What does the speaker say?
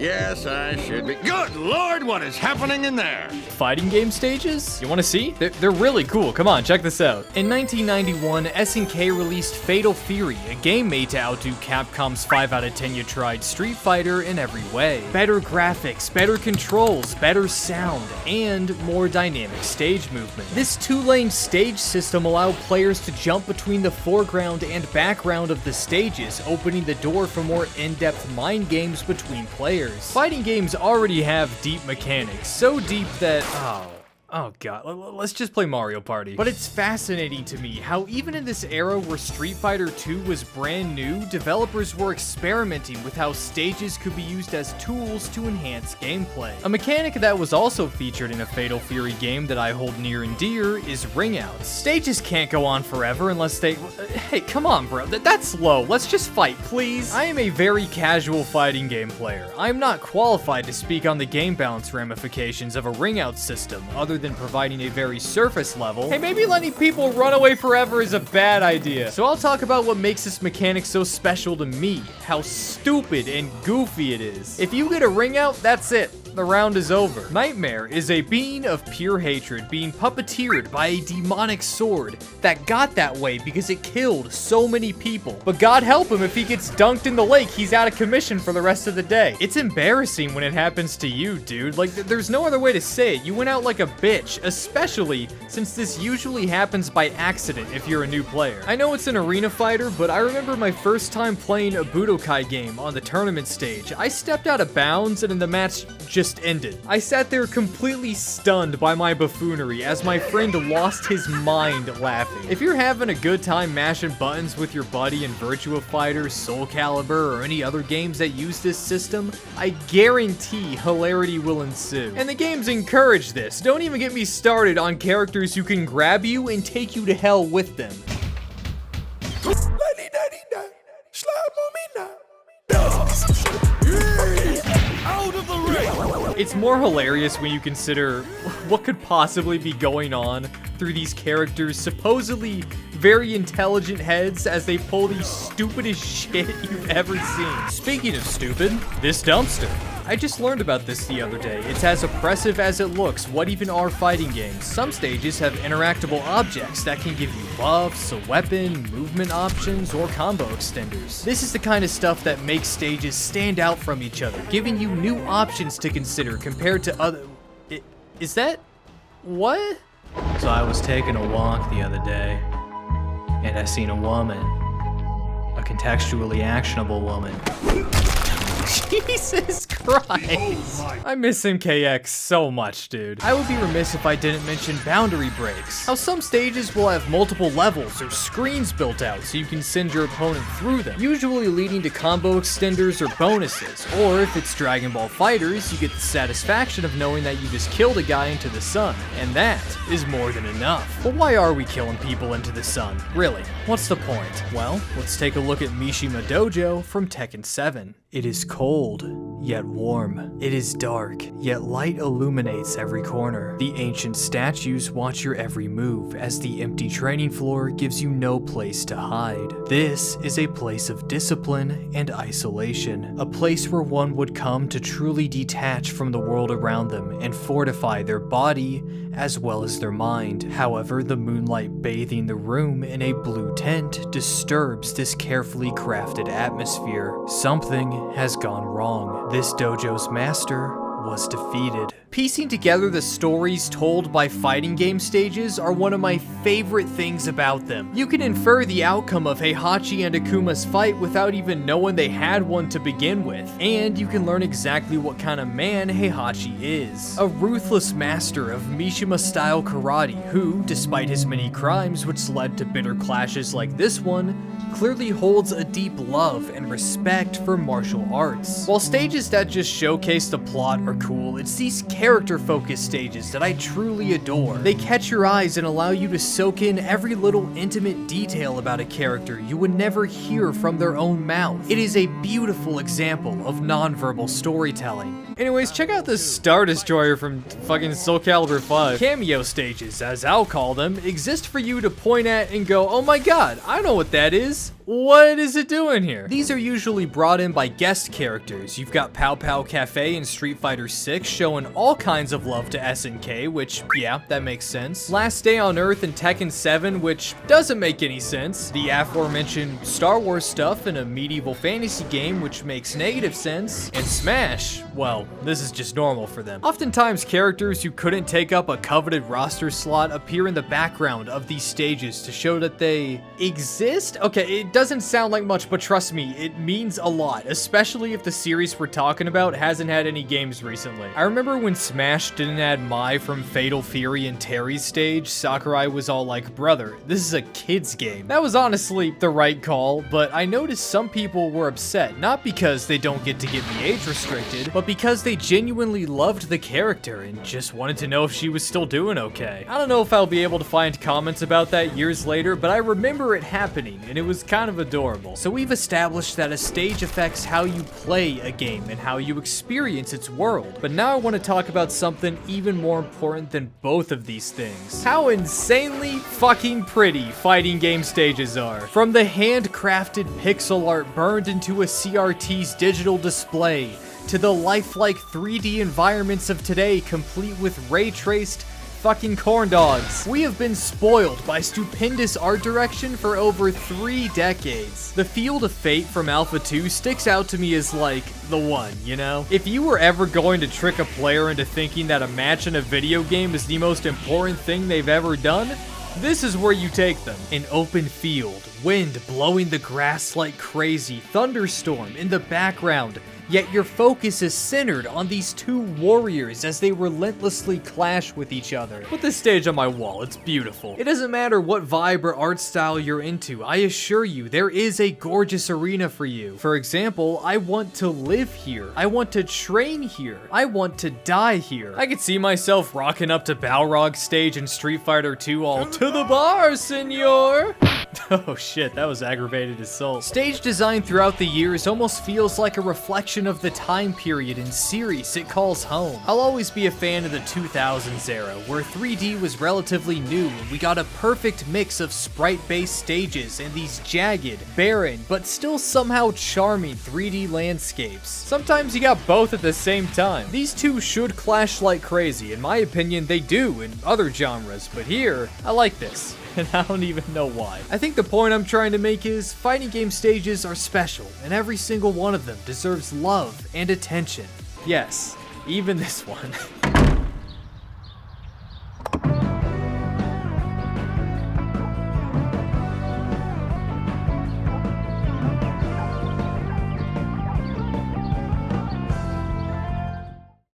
Yes, I should be. Good Lord, what is happening in there? Fighting game stages? You want to see? They're really cool. Come on, check this out. In 1991, SNK released Fatal Fury, a game made to outdo Capcom's 5 out of 10 you tried Street Fighter in every way. Better graphics, better controls, better sound, and more dynamic stage movement. This 2-lane stage system allowed players to jump between the foreground and background of the stages, opening the door for more in-depth mind games between players. Fighting games already have deep mechanics, so deep that, oh god, let's just play Mario Party. But it's fascinating to me how even in this era where Street Fighter 2 was brand new, developers were experimenting with how stages could be used as tools to enhance gameplay. A mechanic that was also featured in a Fatal Fury game that I hold near and dear is ring outs. Stages can't go on forever unless they... Hey, come on bro, that's low. Let's just fight, please. I am a very casual fighting game player. I am not qualified to speak on the game balance ramifications of a ring out system, other than providing a very surface level. Hey, maybe letting people run away forever is a bad idea. So I'll talk about what makes this mechanic so special to me, how stupid and goofy it is. If you get a ring out, that's it. The round is over. Nightmare is a being of pure hatred being puppeteered by a demonic sword that got that way because it killed so many people. But God help him if he gets dunked in the lake, he's out of commission for the rest of the day. It's embarrassing when it happens to you, dude. Like, there's no other way to say it. You went out like a bitch, especially since this usually happens by accident if you're a new player. I know it's an arena fighter, but I remember my first time playing a Budokai game on the tournament stage. I stepped out of bounds and in the match just ended. I sat there completely stunned by my buffoonery as my friend lost his mind laughing. If you're having a good time mashing buttons with your buddy in Virtua Fighter, Soul Calibur, or any other games that use this system, I guarantee hilarity will ensue. And the games encourage this. Don't even get me started on characters who can grab you and take you to hell with them. It's more hilarious when you consider what could possibly be going on through these characters' supposedly very intelligent heads as they pull the stupidest shit you've ever seen. Speaking of stupid, this dumpster. I just learned about this the other day. It's as oppressive as it looks. What even are fighting games? Some stages have interactable objects that can give you buffs, a weapon, movement options, or combo extenders. This is the kind of stuff that makes stages stand out from each other, giving you new options to consider compared to other... Is that... what? So I was taking a walk the other day, and I seen a woman. A contextually actionable woman. Jesus Christ. I miss MKX so much, dude. I would be remiss if I didn't mention boundary breaks. How some stages will have multiple levels or screens built out so you can send your opponent through them, usually leading to combo extenders or bonuses. Or if it's Dragon Ball FighterZ, you get the satisfaction of knowing that you just killed a guy into the sun, and that is more than enough. But why are we killing people into the sun? Really, what's the point? Well, let's take a look at Mishima Dojo from Tekken 7. It is cold, yet warm. It is dark, yet light illuminates every corner. The ancient statues watch your every move, as the empty training floor gives you no place to hide. This is a place of discipline and isolation, a place where one would come to truly detach from the world around them and fortify their body as well as their mind. However, the moonlight bathing the room in a blue tent disturbs this carefully crafted atmosphere. Something has gone wrong. This dojo's master was defeated. Piecing together the stories told by fighting game stages are one of my favorite things about them. You can infer the outcome of Heihachi and Akuma's fight without even knowing they had one to begin with, and you can learn exactly what kind of man Heihachi is. A ruthless master of Mishima-style karate who, despite his many crimes which led to bitter clashes like this one, clearly holds a deep love and respect for martial arts. While stages that just showcase the plot are cool, it's these character-focused stages that I truly adore. They catch your eyes and allow you to soak in every little intimate detail about a character you would never hear from their own mouth. It is a beautiful example of non-verbal storytelling. Anyways, check out this Star Destroyer from fucking Soul Calibur 5. Cameo stages, as I'll call them, exist for you to point at and go, oh my god, I know what that is. What is it doing here? These are usually brought in by guest characters. You've got Pow Pow Cafe in Street Fighter 6 showing all kinds of love to SNK, which, yeah, that makes sense. Last Day on Earth in Tekken 7, which doesn't make any sense. The aforementioned Star Wars stuff in a medieval fantasy game, which makes negative sense. And Smash, well, this is just normal for them. Oftentimes, characters who couldn't take up a coveted roster slot appear in the background of these stages to show that they exist? Okay, it doesn't sound like much, but trust me, it means a lot, especially if the series we're talking about hasn't had any games recently. I remember when Smash didn't add Mai from Fatal Fury and Terry's stage, Sakurai was all like, brother, this is a kid's game. That was honestly the right call, but I noticed some people were upset, not because they don't get to get me age restricted, but because they genuinely loved the character and just wanted to know if she was still doing okay. I don't know if I'll be able to find comments about that years later, but I remember it happening, and it was kind of adorable. So we've established that a stage affects how you play a game and how you experience its world. But now I want to talk about something even more important than both of these things. How insanely fucking pretty fighting game stages are. From the handcrafted pixel art burned into a CRT's digital display, to the lifelike 3D environments of today complete with ray-traced fucking corn dogs. We have been spoiled by stupendous art direction for over 3 decades. The Field of Fate from Alpha 2 sticks out to me as like the one, you know? If you were ever going to trick a player into thinking that a match in a video game is the most important thing they've ever done, this is where you take them. An open field, wind blowing the grass like crazy, thunderstorm in the background, yet your focus is centered on these two warriors as they relentlessly clash with each other. Put this stage on my wall, it's beautiful. It doesn't matter what vibe or art style you're into, I assure you, there is a gorgeous arena for you. For example, I want to live here. I want to train here. I want to die here. I could see myself rocking up to Balrog's stage in Street Fighter 2 all to the bar, senor! Oh shit, that was aggravated as soul. Stage design throughout the years almost feels like a reflection of the time period and series it calls home. I'll always be a fan of the 2000s era, where 3D was relatively new and we got a perfect mix of sprite-based stages and these jagged, barren, but still somehow charming 3D landscapes. Sometimes you got both at the same time. These two should clash like crazy. In my opinion, they do in other genres, but here, I like this. And I don't even know why. I think the point I'm trying to make is fighting game stages are special, and every single one of them deserves love and attention. Yes, even this one.